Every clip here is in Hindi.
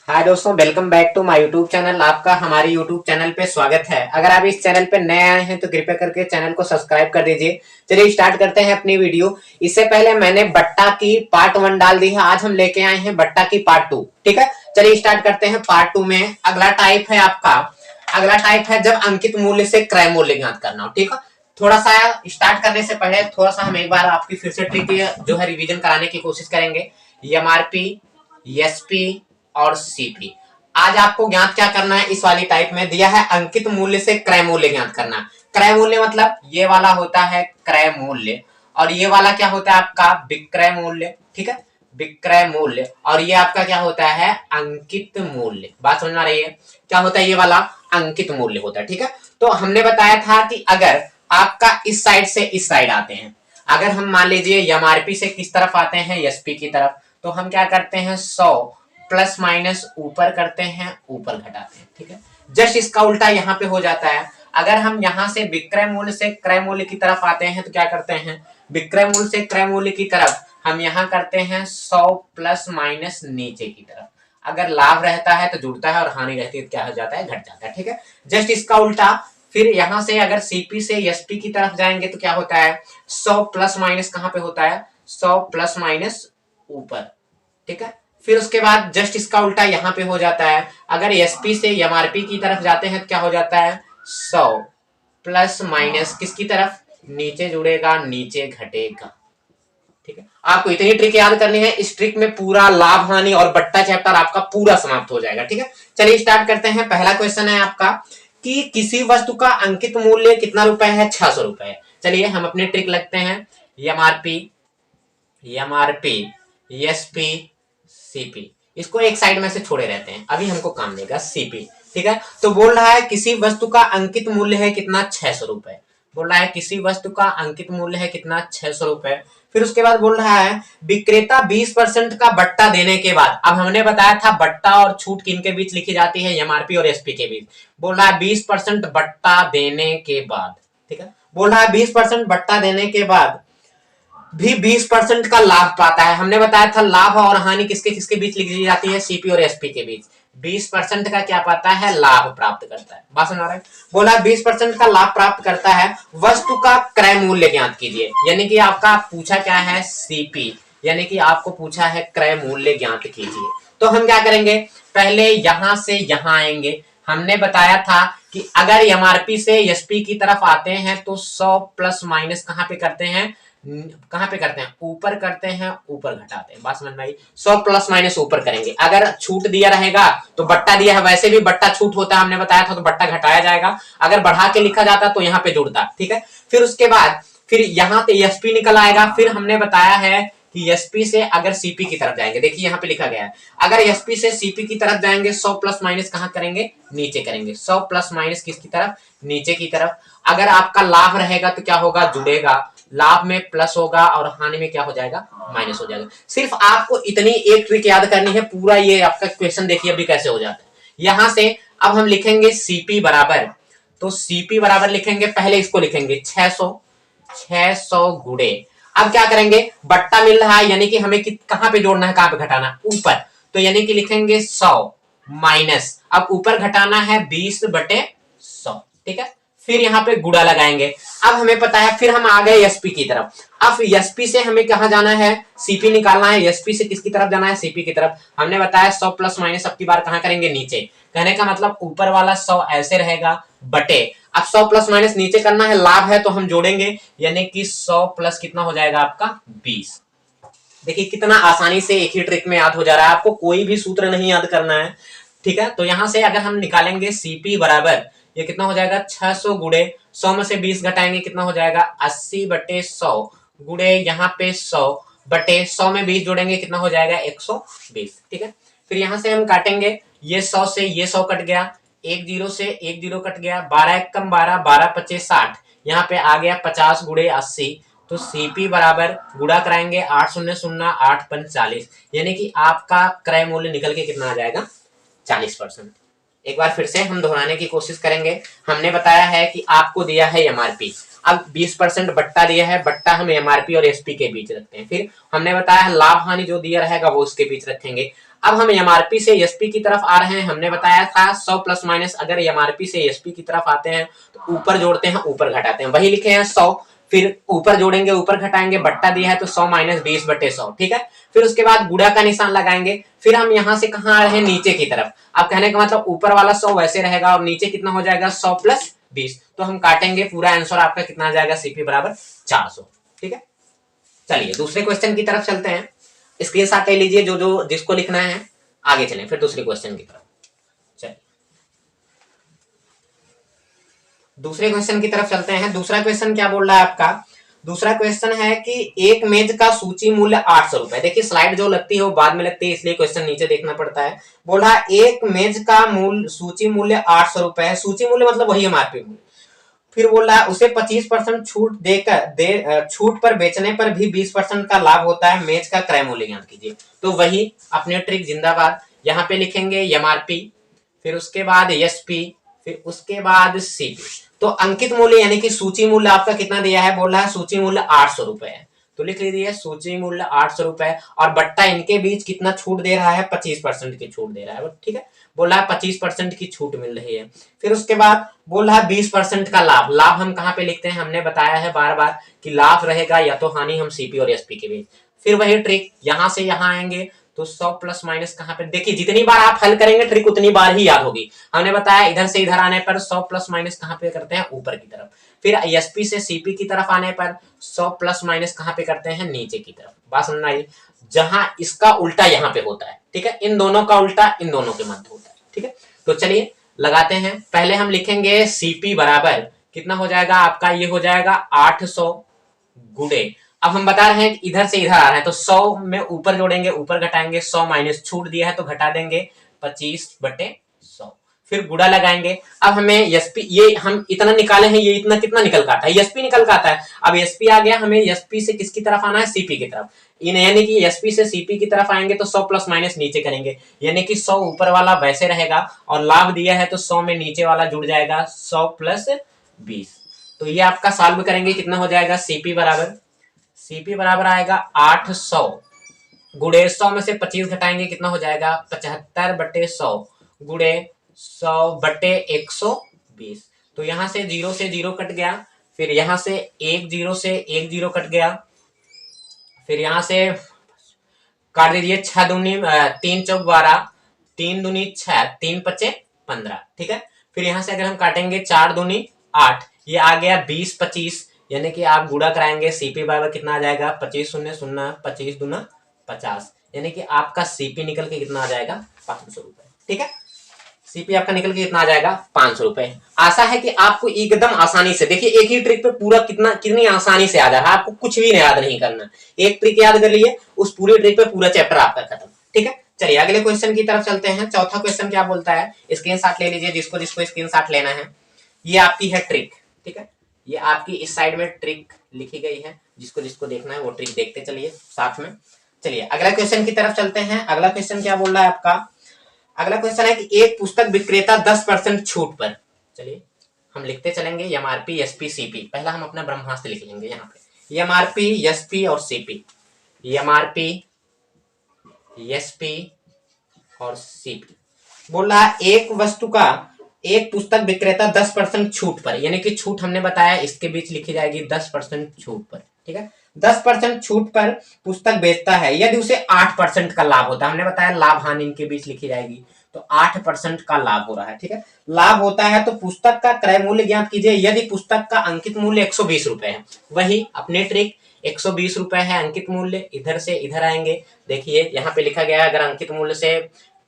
हाय दोस्तों, welcome back to my YouTube channel. आपका हमारे यूट्यूब चैनल पे स्वागत है। अगर आप इस चैनल पे नए आए हैं तो कृपया करके चैनल को सब्सक्राइब कर दीजिए। चलिए स्टार्ट करते हैं अपनी वीडियो। इससे पहले मैंने बट्टा की पार्ट 1 डाल दी है, आज हम लेके आए हैं बट्टा की पार्ट 2। ठीक है, चलिए स्टार्ट करते हैं पार्ट 2 में। अगला टाइप है जब अंकित मूल्य से क्रय मूल्य ज्ञात करना हो। ठीक है, थोड़ा सा स्टार्ट करने से पहले थोड़ा सा हम एक बार आपकी फिर से ट्रिक जो है रिवीजन कराने की कोशिश करेंगे। एमआरपी, एसपी और सीपी। आज आपको ज्ञात क्या करना है, इस वाली टाइप में दिया है अंकित मूल्य से क्रय मूल्य ज्ञात करना। क्रय मूल्य मतलब ये वाला होता है क्रय मूल्य, और ये वाला क्या होता है आपका विक्रय मूल्य। ठीक है, विक्रय मूल्य, और ये आपका क्या होता है अंकित मूल्य। बात समझ में आ रही है? क्या होता है ये वाला अंकित मूल्य होता है। ठीक है, तो हमने बताया था कि अगर आपका इस साइड से इस साइड आते हैं, अगर हम मान लीजिए एमआरपी से किस तरफ आते हैं, एसपी की तरफ, तो हम क्या करते हैं 100 प्लस माइनस ऊपर करते हैं, ऊपर घटाते हैं। ठीक है, जस्ट इसका उल्टा यहाँ पे हो जाता है। अगर हम यहाँ से विक्रय मूल्य से क्रय मूल्य की तरफ आते हैं तो क्या करते हैं, विक्रय मूल्य से क्रय मूल्य की तरफ हम यहाँ करते हैं 100 प्लस माइनस नीचे की तरफ। अगर लाभ रहता है तो जुड़ता है, और हानि रहती है तो क्या हो जाता है, घट जाता है। ठीक है, जस्ट इसका उल्टा। फिर यहां से अगर सीपी से एसपी की तरफ जाएंगे तो क्या होता है 100 प्लस माइनस कहां पे होता है, 100 प्लस माइनस ऊपर। ठीक है, फिर उसके बाद जस्ट इसका उल्टा यहाँ पे हो जाता है। अगर एसपी से एमआरपी की तरफ जाते हैं तो क्या हो जाता है 100 प्लस माइनस किसकी तरफ, नीचे जुड़ेगा, नीचे घटेगा। ठीक है, आपको इतनी ट्रिक याद करनी है। इस ट्रिक में पूरा लाभ हानि और बट्टा चैप्टर आपका पूरा समाप्त हो जाएगा। ठीक है, चलिए स्टार्ट करते हैं। पहला क्वेश्चन है आपका कि किसी वस्तु का अंकित मूल्य कितना रुपए है, 600 रुपए। चलिए हम अपनी ट्रिक लगते हैं। एमआरपी, एमआरपी, एसपी, सीपी, इसको एक साइड में से छोड़े रहते हैं, अभी हमको काम देगा सीपी। ठीक है, तो बोल रहा है किसी वस्तु का अंकित मूल्य है कितना, 600 रुपए। बोल रहा है किसी वस्तु का अंकित मूल्य है कितना, 600 रुपए। फिर उसके बाद बोल रहा है विक्रेता 20% का बट्टा देने के बाद, अब हमने बताया था बट्टा और छूट किन के बीच लिखी जाती है, एमआरपी और एसपी के बीच। बोल रहा है 20% बट्टा देने के बाद। ठीक है, बोल रहा है 20% बट्टा देने के बाद भी 20% का लाभ पाता है। हमने बताया था लाभ और हानि किसके किसके बीच लिखी जाती है, सीपी और एसपी के बीच। 20% का क्या पाता है, लाभ प्राप्त करता है। बात समझ आ रहा है? बोला 20% का लाभ प्राप्त करता है। वस्तु का क्रय मूल्य ज्ञात कीजिए, यानी कि आपका पूछा क्या है, सीपी, यानी कि आपको पूछा है क्रय मूल्य ज्ञात कीजिए। तो हम क्या करेंगे, पहले यहां से यहां आएंगे। हमने बताया था कि अगर एमआरपी से एसपी की तरफ आते हैं तो 100 प्लस माइनस कहां पे करते हैं, कहां पे करते हैं, ऊपर करते हैं, ऊपर घटाते हैं। बात समझ में आई? 100 प्लस माइनस ऊपर करेंगे। अगर छूट दिया रहेगा तो बट्टा दिया है, वैसे भी बट्टा छूट होता है, हमने बताया था, तो बट्टा घटाया जाएगा। अगर बढ़ा के लिखा जाता तो यहाँ पे जुड़ता। ठीक है, फिर उसके बाद फिर यहाँ पे एसपी निकल आएगा। फिर हमने बताया है कि एसपी से अगर सीपी की तरफ जाएंगे, देखिए यहाँ पे लिखा गया है, अगर एसपी से सीपी की तरफ जाएंगे 100 प्लस माइनस कहां करेंगे, नीचे करेंगे। 100 प्लस माइनस किसकी तरफ, नीचे की तरफ। अगर आपका लाभ रहेगा तो क्या होगा, जुड़ेगा, लाभ में प्लस होगा और हानि में क्या हो जाएगा, माइनस हो जाएगा। सिर्फ आपको इतनी एक ट्रिक याद करनी है, पूरा ये आपका क्वेश्चन देखिए अभी कैसे हो जाता है। यहां से अब हम लिखेंगे सीपी बराबर, तो सीपी बराबर लिखेंगे, पहले इसको लिखेंगे 600 गुड़े। अब क्या करेंगे, बट्टा मिल रहा है, यानी कि हमें कहां पे जोड़ना है, कहां पे घटाना, ऊपर। तो यानी कि लिखेंगे 100 माइनस, अब ऊपर घटाना है 20/100। ठीक है, फिर यहाँ पे गुड़ा लगाएंगे। अब हमें पता है, फिर हम आ गए एसपी की तरफ। अब एसपी से हमें कहा जाना है, सीपी निकालना है। एसपी से किसकी तरफ जाना है, सीपी की तरफ। हमने बताया 100 प्लस माइनस अब की बार कहां करेंगे, नीचे। कहने का मतलब ऊपर वाला 100 ऐसे रहेगा, बटे अब 100 प्लस माइनस नीचे करना है, लाभ है तो हम जोड़ेंगे, यानी कि 100 प्लस कितना हो जाएगा आपका 20। देखिए कितना आसानी से एक ही ट्रिक में याद हो जा रहा है, आपको कोई भी सूत्र नहीं याद करना है। ठीक है, तो यहां से अगर हम निकालेंगे सीपी बराबर, ये कितना हो जाएगा 600 गुड़े 100 में से 20 घटाएंगे, कितना हो जाएगा 80/100 गुड़े यहाँ पे 100 बटे 100 में 20 जोड़ेंगे, कितना हो जाएगा 120। ठीक है, फिर यहां से हम काटेंगे, ये 100 से ये 100 कट गया, एक जीरो से एक जीरो कट गया, 12 एक कम 12, 12 पचे 60, यहाँ पे आ गया 50 गुड़े 80। तो सीपी बराबर गुड़ा कराएंगे 8 शून्य शून्य 8 5 40, यानी कि आपका क्रय मूल्य निकल के कितना आ जाएगा, 40%। एक बार फिर से हम दोहराने की कोशिश करेंगे। हमने बताया है कि आपको दिया है एमआरपी, अब 20% बट्टा दिया है, बट्टा हम एमआरपी और एसपी के बीच रखते हैं। फिर हमने बताया लाभ हानि जो दिया रहेगा वो उसके बीच रखेंगे। अब हम एमआरपी से एसपी की तरफ आ रहे हैं। हमने बताया था 100 प्लस माइनस, अगर एमआरपी से एसपी की तरफ आते हैं तो ऊपर जोड़ते हैं ऊपर घटाते हैं, वही लिखे हैं 100, फिर ऊपर जोड़ेंगे ऊपर घटाएंगे, बट्टा दिया है तो 100 माइनस 20/100, ठीक है। फिर उसके बाद गुणा का निशान लगाएंगे। फिर हम यहाँ से कहाँ आ रहे हैं, नीचे की तरफ। अब कहने का मतलब ऊपर वाला 100 वैसे रहेगा और नीचे कितना हो जाएगा 100 प्लस 20, तो हम काटेंगे, पूरा आंसर आपका कितना आ जाएगा, सीपी बराबर 400, ठीक है। चलिए दूसरे क्वेश्चन की तरफ चलते हैं। स्क्रीन शॉट ले लीजिए जो जो जिसको लिखना है, आगे चलें फिर दूसरे क्वेश्चन की तरफ। चलिए दूसरे क्वेश्चन की तरफ चलते हैं। दूसरा क्वेश्चन क्या बोल रहा है आपका, दूसरा क्वेश्चन है कि एक मेज का सूची मूल्य 800 रुपए। देखिए स्लाइड जो लगती है वो बाद में लगती है, इसलिए क्वेश्चन नीचे देखना पड़ता है। बोल रहा है एक मेज का मूल्य सूची मूल्य 800 रुपए है। सूची मूल्य मतलब वही एमआरपी मूल्य। फिर बोल रहा है उसे 25% छूट देकर छूट पर बेचने पर भी 20% का लाभ होता है, मेज का क्रय मूल्य ज्ञात कीजिए। तो वही अपने ट्रिक जिंदाबाद। यहाँ पे लिखेंगे एमआरपी, फिर उसके बाद एसपी, फिर उसके बाद सीपी। तो अंकित मूल्य यानी कि सूची मूल्य आपका कितना दिया है, बोल रहा है सूची मूल्य 800 रुपए है, तो लिख लीजिए सूची मूल्य 800 रुपए, और बट्टा इनके बीच कितना छूट दे रहा है, 25% की छूट दे रहा है, ठीक है। बोल रहा है 25% की छूट मिल रही है। फिर उसके बाद बोल रहा है 20% का लाभ। लाभ हम कहाँ पे लिखते हैं, हमने बताया है बार बार कि लाभ रहेगा या तो हानि हम सीपी और एसपी के बीच। फिर वही ट्रिक, यहां से यहां आएंगे तो 100 प्लस माइनस कहां पे, देखिए जितनी बार आप हल करेंगे ट्रिक उतनी बार ही याद होगी। हमने बताया इधर से इधर आने पर 100 प्लस माइनस कहां पे करते हैं, ऊपर की तरफ। फिर एसपी से सीपी की तरफ आने पर 100 प्लस माइनस कहां पे करते हैं, नीचे की तरफ। बात समझ आई, जहां इसका उल्टा यहाँ पे होता है, ठीक है, इन दोनों का उल्टा इन दोनों के मध्य होता है, ठीक है। तो चलिए लगाते हैं। पहले हम लिखेंगे सीपी बराबर कितना हो जाएगा आपका, ये हो जाएगा 800 गुणे, अब हम बता रहे हैं इधर से इधर आ रहे हैं तो 100 में ऊपर जोड़ेंगे ऊपर घटाएंगे, 100 माइनस छूट दिया है तो घटा देंगे 25/100, फिर गुणा लगाएंगे। अब हमें एसपी, ये हम इतना निकाले हैं, ये इतना कितना निकल का आता है, एसपी निकल का आता है। अब एसपी आ गया, हमें एसपी से किसकी तरफ आना है, सीपी की तरफ। यानी कि एसपी से सीपी की तरफ आएंगे तो 100 प्लस माइनस नीचे करेंगे, यानी कि 100 ऊपर वाला वैसे रहेगा, और लाभ दिया है तो 100 में नीचे वाला जुड़ जाएगा 100 प्लस 20। तो ये आपका सॉल्व करेंगे, कितना हो जाएगा, सीपी बराबर आएगा 800 गुणे 100 में से 25 घटाएंगे, कितना हो जाएगा 75/100 गुणे 100/120। तो यहां से 0 से 0 कट गया, फिर यहां से 1 0 से 1 0 कट गया, फिर यहां से काट दीजिए 6 दूनी 3 चौक 12, 3 दूनी 6, 3 पचे 15, ठीक है। फिर यहां से अगर हम काटेंगे 4 दूनी 8, ये आ गया 20/25, यानी कि आप गुणा कराएंगे सीपी बराबर कितना आ जाएगा, 25 शून्य शून्य 25 दूना 50, यानी कि आपका सीपी निकल के कितना आ जाएगा, 500 रुपए, ठीक है। सीपी आपका निकल के कितना आ जाएगा, 500 रुपए। आशा है कि आपको एकदम आसानी से, देखिए एक ही ट्रिक पे पूरा कितनी आसानी से आ जा रहा है, आपको कुछ भी याद नहीं करना, एक ट्रिक याद कर लिए, उस पूरे ट्रिक पे पूरा चैप्टर आपका खत्म, ठीक है। चलिए अगले क्वेश्चन की तरफ चलते हैं। चौथा क्वेश्चन क्या बोलता है, स्क्रीनशॉट ले लीजिए जिसको जिसको स्क्रीनशॉट लेना है। ये आपकी है ट्रिक, ठीक है, ये आपकी इस साइड में ट्रिक लिखी गई है, जिसको जिसको देखना है वो ट्रिक देखते चलिए साथ में। चलिए अगला क्वेश्चन की तरफ चलते हैं। अगला क्वेश्चन क्या बोल रहा है आपका, अगला क्वेश्चन है कि एक पुस्तक विक्रेता 10% छूट पर, चलिए हम लिखते चलेंगे एमआरपी एसपी सीपी। पहला हम अपना ब्रह्मास्त्र लिख लेंगे यहाँ पे, एमआरपी एसपी और सीपी, एमआरपी एसपी और सीपी। बोल रहा है एक वस्तु का एक पुस्तक विक्रेता 10% छूट पर, यानी कि छूट हमने बताया इसके बीच लिखी जाएगी 10% छूट पर, ठीक है। 10% छूट पर पुस्तक बेचता है, यदि उसे 8% का लाभ होता है, हमने बताया लाभ हानि इनके बीच लिखी जाएगी, तो 8% का लाभ हो रहा है, ठीक है। लाभ होता है तो पुस्तक का क्रय मूल्य ज्ञात कीजिए। यदि पुस्तक का अंकित मूल्य 120 रुपए है, वही अपने ट्रिक 120 रुपए है अंकित मूल्य, इधर से इधर आएंगे, देखिए यहाँ पे लिखा गया है अगर अंकित मूल्य से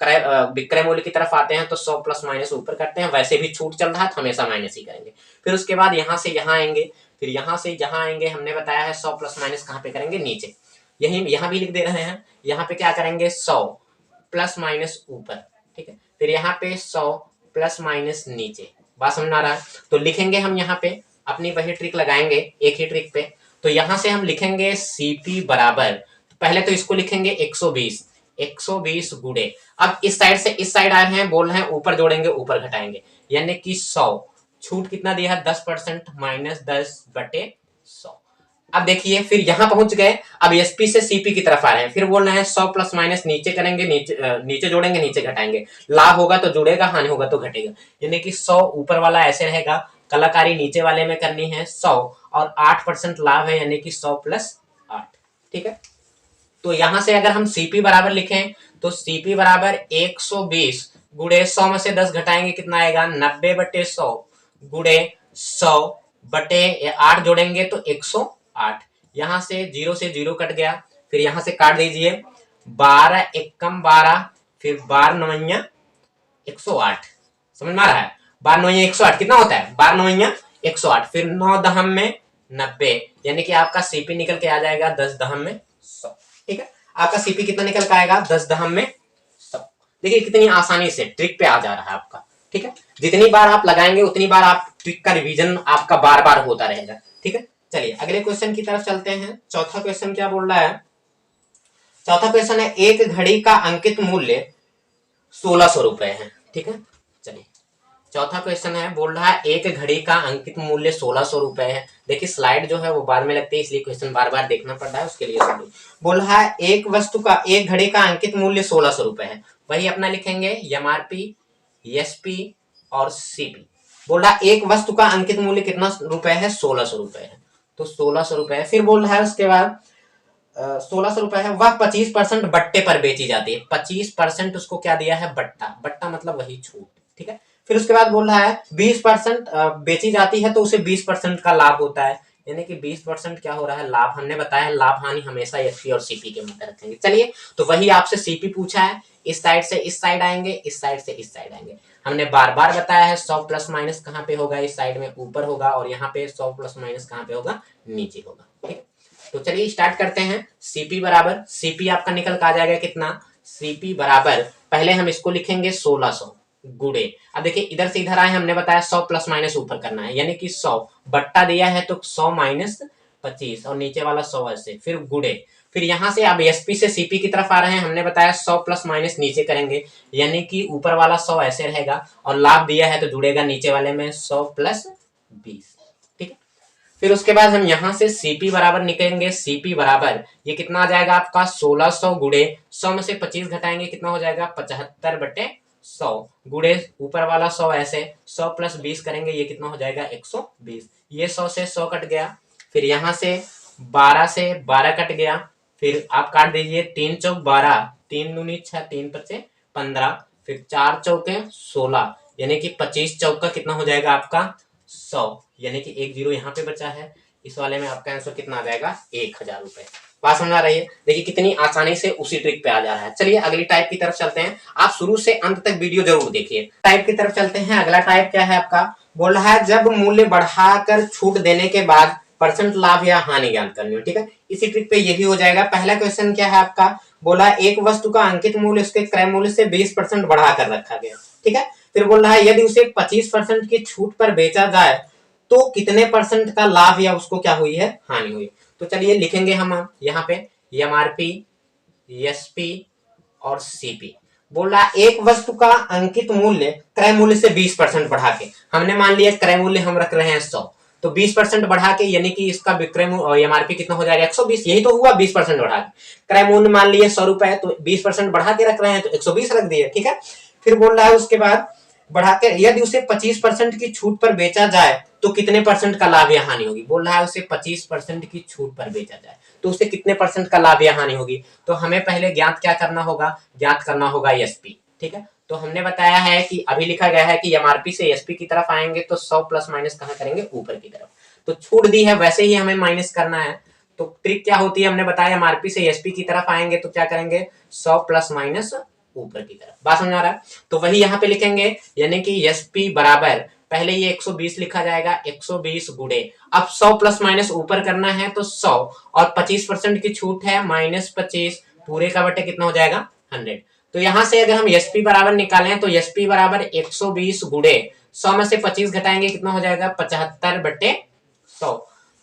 विक्रय मूल्य की तरफ आते हैं तो 100 प्लस माइनस ऊपर करते हैं, वैसे भी छूट चल रहा है तो हमेशा माइनस ही करेंगे। फिर उसके बाद यहाँ से यहाँ आएंगे, फिर यहाँ से यहाँ आएंगे, हमने बताया है 100 प्लस माइनस कहाँ पे करेंगे, नीचे, यही यहाँ भी लिख दे रहे हैं, यहाँ पे क्या करेंगे 100 प्लस माइनस ऊपर, ठीक है, फिर यहाँ पे 100 प्लस माइनस नीचे। बात समझ आ रहा है, तो लिखेंगे हम यहाँ पे अपनी वही ट्रिक लगाएंगे एक ही ट्रिक पे। तो यहाँ से हम लिखेंगे सीपी बराबर, पहले तो इसको लिखेंगे 120, 120 गुणे, अब इस साइड से इस साइड आए हैं, बोल रहे हैं ऊपर जोड़ेंगे ऊपर घटाएंगे, यानी कि 100, छूट कितना दिया है 10% माइनस 10/100। अब देखिए फिर यहां पहुंच गए, अब एसपी से सीपी की तरफ आ रहे हैं, फिर बोल रहे हैं 100 प्लस माइनस नीचे करेंगे, नीचे जोड़ेंगे नीचे घटाएंगे, लाभ होगा तो जुड़ेगा, हानि होगा तो घटेगा, यानी कि 100 ऊपर वाला ऐसे रहेगा, कलाकारी नीचे वाले में करनी है 100 और 8% लाभ है, यानी कि 100 प्लस 8। ठीक है, तो यहां से अगर हम सीपी बराबर लिखें तो सीपी बराबर 120 गुड़े 100 में से 10 घटाएंगे कितना आएगा 90/100 गुड़े 100 बटे 8 जोड़ेंगे तो 108। यहां से 0 से 0 कट गया, फिर यहां से काट दीजिए 12 एकम 12, फिर 12 नवैया 108, समझ में आ रहा है, 12 नवैया 108 कितना होता है 12 नवैया 108, फिर 9 दहम में 90, यानी कि आपका सीपी निकल के आ जाएगा 10 दहम में 100। ठीक है, आपका सीपी कितना निकल के आएगा 10 दहम में 100। देखिए कितनी आसानी से ट्रिक पे आ जा रहा है आपका। ठीक है, जितनी बार आप लगाएंगे उतनी बार आप ट्रिक का रिवीजन आपका बार बार होता रहेगा। ठीक है, चलिए अगले क्वेश्चन की तरफ चलते हैं। चौथा क्वेश्चन क्या बोल रहा है, चौथा क्वेश्चन है एक घड़ी का अंकित मूल्य 1600 रुपए है। ठीक है, चलिए चौथा क्वेश्चन है, बोल रहा है एक घड़ी का अंकित मूल्य 1600 रुपए है। देखिए स्लाइड जो है वो बाद में लगती है, इसलिए क्वेश्चन बार बार देखना पड़ रहा है, उसके लिए सॉरी। बोल रहा है एक वस्तु का, एक घड़ी का अंकित मूल्य 1600 रुपए है, वही अपना लिखेंगे एमआरपी, एसपी और सीपी। बोल रहा है एक वस्तु का अंकित मूल्य कितना रुपए है 1600 रुपए है, तो 1600 रुपए है। फिर बोल रहा है उसके बाद 1600 रुपए है, वह 25% बट्टे पर बेची जाती है। 25% उसको क्या दिया है बट्टा, बट्टा मतलब वही छूट। ठीक है, फिर उसके बाद बोल रहा है 20% बेची जाती है तो उसे 20% का लाभ होता है, यानी कि 20% क्या हो रहा है लाभ। हमने बताया लाभ हानि हमेशा एसपी और सीपी के मध्य रखेंगे। चलिए तो वही आपसे सीपी पूछा है, इस साइड से इस साइड आएंगे, इस साइड से इस साइड आएंगे। हमने बार बार बताया है 100 प्लस माइनस कहाँ पे होगा, इस साइड में ऊपर होगा, और यहाँ पे 100 प्लस माइनस कहाँ पे होगा नीचे होगा। ठीक, तो चलिए स्टार्ट करते हैं। सीपी बराबर, सीपी आपका निकल का आ जाएगा कितना, सीपी बराबर पहले हम इसको लिखेंगे 1600 गुड़े, अब देखिए इधर से इधर आए, हमने बताया 100 प्लस माइनस ऊपर करना है, यानी कि 100 बट्टा दिया है तो 100 माइनस 25 और नीचे वाला 100 ऐसे, फिर गुड़े, फिर यहां से अब एसपी से सीपी की तरफ आ रहे हैं, हमने बताया 100 प्लस माइनस नीचे करेंगे, यानी कि ऊपर वाला 100 ऐसे रहेगा, और लाभ दिया है तो जुड़ेगा नीचे वाले में 100 प्लस 20। ठीक है, फिर उसके बाद हम यहां से सीपी बराबर निकलेंगे, सीपी बराबर ये कितना आ जाएगा आपका 1600 गुड़े 100 में से 25 घटाएंगे कितना हो जाएगा 75/100 गुड़े ऊपर वाला 100 ऐसे, 100 प्लस 20 करेंगे ये कितना हो जाएगा 120, ये 100 से 100 कट गया, फिर यहां से 12 से 12 कट गया, फिर आप काट दीजिए 3 चौक 12, 3 दूनी 6, 3 पचे 15, फिर 4 चौके 16, यानी कि 25 चौक का कितना हो जाएगा आपका 100, यानी कि 1 जीरो यहाँ पे बचा है, इस वाले में आपका आंसर कितना आ जाएगा 1000 रुपए। बात समझ आ रही है, देखिए कितनी आसानी से उसी ट्रिक पे आ जा रहा है। चलिए अगली टाइप की तरफ चलते हैं, आप शुरू से अंत तक वीडियो जरूर देखिए। टाइप की तरफ चलते हैं, अगला टाइप क्या है आपका, बोल रहा है जब मूल्य बढ़ाकर छूट देने के बाद परसेंट लाभ या हानि ज्ञात करनी हो। ठीक है, इसी ट्रिक पे ये भी हो जाएगा। पहला क्वेश्चन क्या है आपका, बोला एक वस्तु का अंकित मूल्य उसके क्रय मूल्य से 20% बढ़ाकर रखा गया। ठीक है, फिर बोल रहा है यदि उसे 25% की छूट पर बेचा जाए तो कितने परसेंट का लाभ या उसको क्या हुई है हानि हुई। तो चलिए लिखेंगे हम यहाँ पे एमआरपी, एसपी और सीपी। बोल रहा है एक वस्तु का अंकित मूल्य क्रय मूल्य से 20% बढ़ा के, हमने मान लिया क्रय मूल्य हम रख रहे हैं 100, तो 20% बढ़ा के यानी कि इसका विक्रय मूल्य एमआरपी कितना हो जाएगा 120, यही तो हुआ 20% बढ़ा के। क्रय मूल्य मान लिए 100 रुपए, तो 20% बढ़ा के रख रहे हैं तो 120 रख दिए। ठीक है, फिर बोल रहा है उसके बाद बढ़ाकर यदि उसे 25% की छूट पर बेचा जाए तो कितने परसेंट का लाभ या हानि होगी। बोल रहा है उसे 25% की छूट पर बेचा जाए तो उसे कितने परसेंट का लाभ या हानि होगी। तो हमें पहले ज्ञात क्या करना होगा, ज्ञात करना होगा एसपी। ठीक है, तो हमने बताया है कि अभी लिखा गया है कि एमआरपी से एसपी की तरफ आएंगे तो 100 प्लस माइनस कहाँ करेंगे ऊपर की तरफ, तो छूट दी है वैसे ही हमें माइनस करना है। तो ट्रिक क्या होती है, हमने बताया एमआरपी से एसपी की तरफ आएंगे तो क्या करेंगे 100 प्लस माइनस ऊपर की तरफ। बात समझ आ रहा है, तो वही यहाँ पे लिखेंगे, यानी कि एसपी बराबर पहले ये 120 लिखा जाएगा, 120 गुड़े, अब 100 प्लस माइनस ऊपर करना है तो 100 और 25% की छूट है -25, पूरे का बटे कितना हो जाएगा 100। तो यहां से अगर हम एसपी बराबर निकालें तो एसपी बराबर 120 गुड़े 100 में से 25 घटाएंगे कितना हो जाएगा 75/100।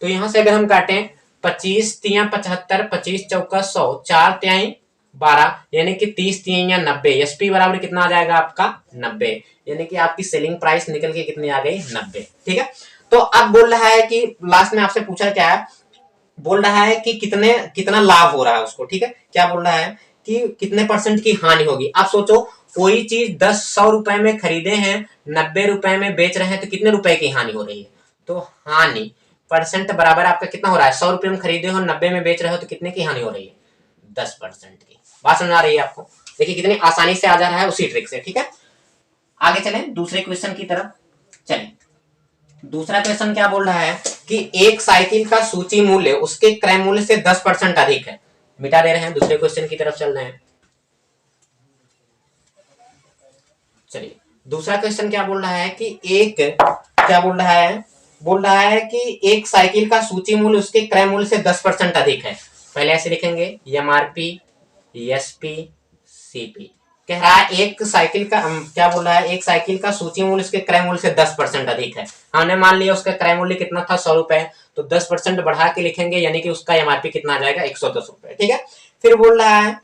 तो यहां से अगर हम काटें 25 तिया 75, 25 चौका 100, 4 त्याई 12, यानी कि 30 3 या 90। एसपी बराबर कितना आ जाएगा आपका 90, यानी कि आपकी सेलिंग प्राइस निकल के कितनी आ गई 90। ठीक है, तो अब बोल रहा है कि लास्ट में आपसे पूछा क्या है, बोल रहा है कि कितना लाभ हो रहा है उसको। ठीक है, क्या बोल रहा है कि कितने परसेंट की हानि होगी। आप सोचो, कोई चीज 100 रुपए में खरीदे हैं, 90 रुपए में बेच रहे हैं, तो कितने रुपए की हानि हो रही है। तो हानि परसेंट बराबर आपका कितना हो रहा है, 100 रुपए में खरीदे हो 90 में बेच रहे हो, तो कितने की हानि हो रही है 10% की। बात समझ आ रही है आपको। देखिए कितनी आसानी से आ जा रहा है उसी ट्रिक से। ठीक है, आगे चलें दूसरे क्वेश्चन की तरफ। चलें, दूसरा क्वेश्चन क्या बोल रहा है कि एक साइकिल का सूची मूल्य उसके क्रय मूल्य से 10% अधिक है। मिटा दे रहे हैं, दूसरे क्वेश्चन की तरफ चल रहे हैं। चलिए, दूसरा क्वेश्चन क्या बोल रहा है कि क्या बोल रहा है कि एक साइकिल का सूची मूल्य उसके क्रय मूल्य से 10% अधिक है। पहले ऐसे लिखेंगे, एमआरपी, एसपी, सीपी। कह रहा है एक साइकिल का क्या बोल रहा है, एक साइकिल का सूची मूल्य उसके क्रय मूल्य से 10% अधिक है। हमने मान लिया उसका क्रय मूल्य कितना था 100 रुपए, तो 10% बढ़ा के लिखेंगे, यानी कि उसका एमआरपी कितना आ जाएगा 110 रुपए। ठीक है, फिर बोल रहा है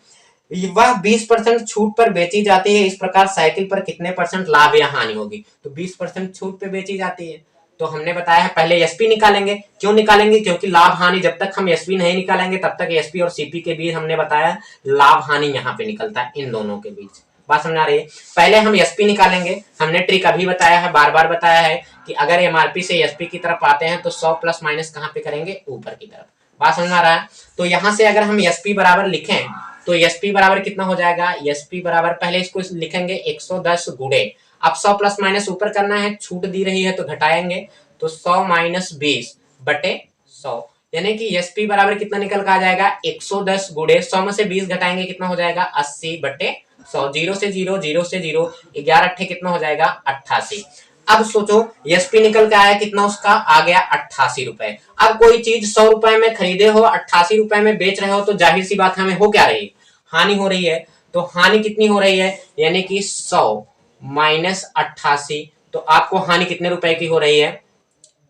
वह 20% छूट पर बेची जाती है, इस प्रकार साइकिल पर कितने परसेंट लाभ या हानि होगी। तो 20% छूट पे बेची जाती है, तो हमने बताया है पहले एसपी निकालेंगे। क्यों निकालेंगे, क्योंकि लाभ हानि जब तक हम एसपी नहीं निकालेंगे तब तक एसपी और सीपी के बीच हमने बताया लाभ हानि यहाँ पे निकलता है, इन दोनों के बीच। बात समझ आ रही है। पहले हम एसपी निकालेंगे, हमने ट्रिक अभी बताया है, बार बार बताया है कि अगर एमआरपी से एसपी की तरफ आते हैं तो 100 प्लस माइनस कहाँ पे करेंगे, ऊपर की तरफ। बात समझ आ रहा है। तो यहाँ से अगर हम एसपी बराबर लिखें तो एसपी बराबर कितना हो जाएगा, एसपी बराबर पहले इसको लिखेंगे 110 गुणे, अब 100 प्लस माइनस ऊपर करना है, छूट दी रही है तो घटाएंगे, तो 100 माइनस 20 बटे 100, यानी कि एसपी बराबर कितना निकल कर आ जाएगा 110 गुणे 100 में से 20 घटाएंगे कितना हो जाएगा 80 बटे 100। जीरो से जीरो, जीरो से जीरो, 11 अट्ठे कितना हो जाएगा 88। अब सोचो एसपी निकल के आया कितना, उसका आ गया 88 रुपए। अब कोई चीज 100 रुपए में खरीदे हो, 88 रुपए में बेच रहे हो, तो जाहिर सी बात हमें हो क्या रही है, हानि हो रही है। तो हानि कितनी हो रही है, यानी कि 100 माइनस 88, तो आपको हानि कितने रुपए की हो रही है,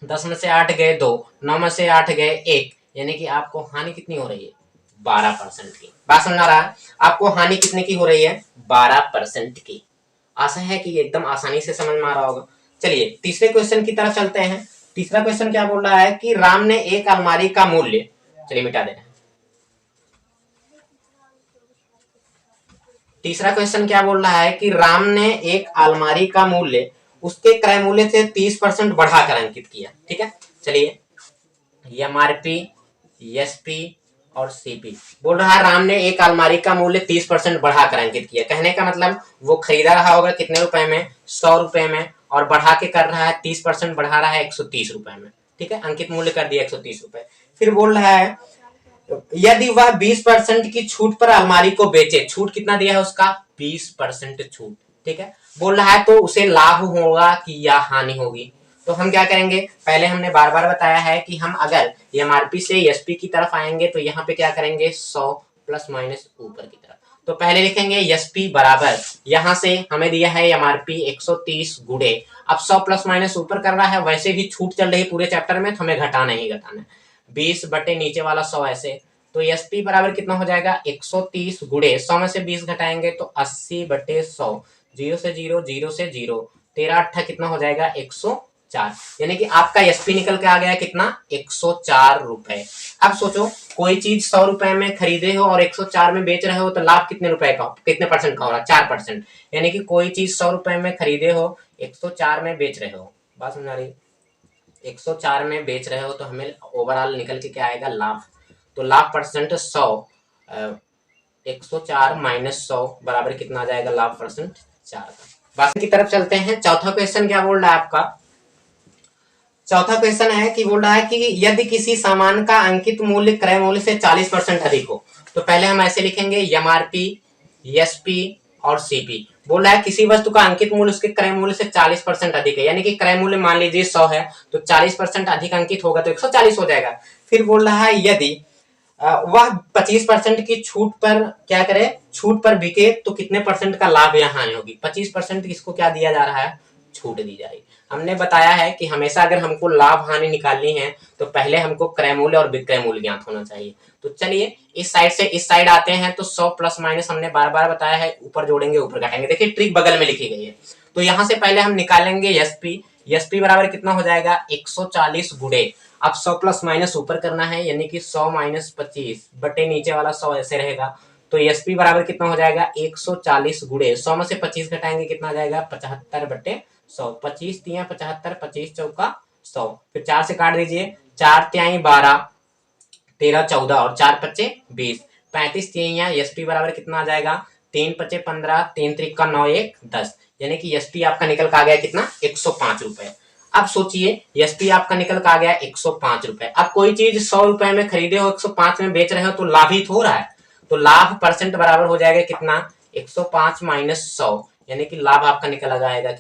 10 में से 8 गए 2, 9 में से 8 गए 1, यानी कि आपको हानि कितनी हो रही है 12% की। बात समझ आ रहा है, आपको हानि कितने की हो रही है 12% की। आशा है कि एकदम आसानी से समझ में आ रहा होगा। चलिए तीसरे क्वेश्चन की तरफ चलते हैं। तीसरा क्वेश्चन क्या बोल रहा है कि राम ने एक अलमारी का मूल्य, चलिए मिटा दे रहे हैं। तीसरा क्वेश्चन क्या बोल रहा है कि राम ने एक अलमारी का मूल्य उसके क्रय मूल्य से 30% बढ़ाकर अंकित किया। ठीक है, चलिए एमआरपी, एसपी और सीपी। बोल रहा है राम ने एक अलमारी का मूल्य 30% बढ़ाकर अंकित किया। कहने का मतलब वो खरीदा रहा होगा कितने रुपए में, 100 रुपए में, और बढ़ा के कर रहा है 30% बढ़ा रहा है 130 रुपए में। ठीक है, अंकित मूल्य कर दिया 130 रुपए। फिर बोल रहा है यदि वह 20% की छूट पर अलमारी को बेचे, छूट कितना दिया है उसका 20% छूट। ठीक है, बोल रहा है तो उसे लाभ होगा कि या हानि होगी। तो हम क्या करेंगे, पहले हमने बार बार बताया है कि हम अगर एमआरपी से एसपी की तरफ आएंगे तो यहाँ पे क्या करेंगे 100 प्लस माइनस ऊपर की तरफ। तो पहले लिखेंगे एसपी बराबर, यहाँ से हमें दिया है एमआरपी 130 गुणे, अब 100 प्लस माइनस ऊपर कर रहा है, वैसे भी छूट चल रही है पूरे चैप्टर में तो हमें घटाना ही घटाना है, 20 बटे नीचे वाला 100 ऐसे। तो एसपी बराबर कितना हो जाएगा 130 गुणे 100 में से 20 घटाएंगे तो 80 बटे 100, जीरो से जीरो, जीरो से जीरो, 13 अट्ठा कितना हो जाएगा 104, यानी कि आपका एसपी निकल के आ गया कितना 104 रुपए। अब सोचो कोई चीज 100 रुपए में खरीदे हो और 104 में बेच रहे हो, तो लाभ कितने रुपए का, कितने परसेंट का हो रहा है 4%, यानी कि कोई चीज 100 रुपए में खरीदे हो 104 में बेच रहे हो। बात समझ आ रही, 104 में बेच रहे हो तो हमें ओवरऑल निकल के क्या आएगा लाभ। तो लाभ परसेंट 100, 104 माइनस 100 बराबर कितना आ जाएगा लाभ परसेंट 4 का। बात की तरफ चलते हैं। चौथा क्वेश्चन क्या बोल रहा है आपका, चौथा क्वेश्चन है कि बोल रहा है कि यदि किसी सामान का अंकित मूल्य क्रय मूल्य से 40% अधिक हो, तो पहले हम ऐसे लिखेंगे एमआरपी, एसपी और सीपी। बोल रहा है किसी वस्तु का अंकित मूल्य उसके क्रय मूल्य से 40% अधिक है, यानी कि क्रय मूल्य मान लीजिए 100 है तो 40% अधिक अंकित होगा तो 140 हो जाएगा। फिर बोल रहा है यदि वह 25% की छूट पर क्या करे, छूट पर बिके तो कितने परसेंट का लाभ या हानि होगी। 25% इसको क्या दिया जा रहा है, छूट दी जाएगी। हमने बताया है कि हमेशा अगर हमको लाभ हानि निकालनी है तो पहले हमको क्रय मूल्य और विक्रय मूल्य ज्ञात होना चाहिए। तो चलिए इस साइड से इस साइड आते हैं। तो 100 प्लस माइनस हमने बार बार बताया है, ऊपर जोड़ेंगे ऊपर घटाएंगे। देखिए ट्रिक बगल में लिखी गई है। तो यहाँ से पहले हम निकालेंगे एसपी। एसपी बराबर कितना हो जाएगा 140 गुणे, अब 100 प्लस माइनस ऊपर करना है, यानी कि 100 माइनस 25 बटे नीचे वाला 100 ऐसे रहेगा। तो एसपी बराबर कितना हो जाएगा 140 गुणे 100 में से 25 घटाएंगे कितना आ जाएगा 75 बटे 100। 25 तिया 75, 25 चौका 100, फिर 4 से काट दीजिए। 4 तिहाई 12, 13 14 और 4 पच्चे 20, 35 तिहाइयां। एसपी बराबर कितना आ जाएगा 3 पच्चे 15, 3 त्रिक का 9 1 10, यानी कि एसपी आपका निकल का आ गया कितना 105 रुपए। अब सोचिए एसपी आपका निकल का आ गया 105 रुपए। अब कोई चीज 100 रुपए में खरीदे हो 105 में बेच रहे हो तो लाभ ही हो रहा है। तो लाभ परसेंट बराबर हो जाएगा कितना 105 माइनस 100, यानी कि लाभ आपका निकल आ जाएगा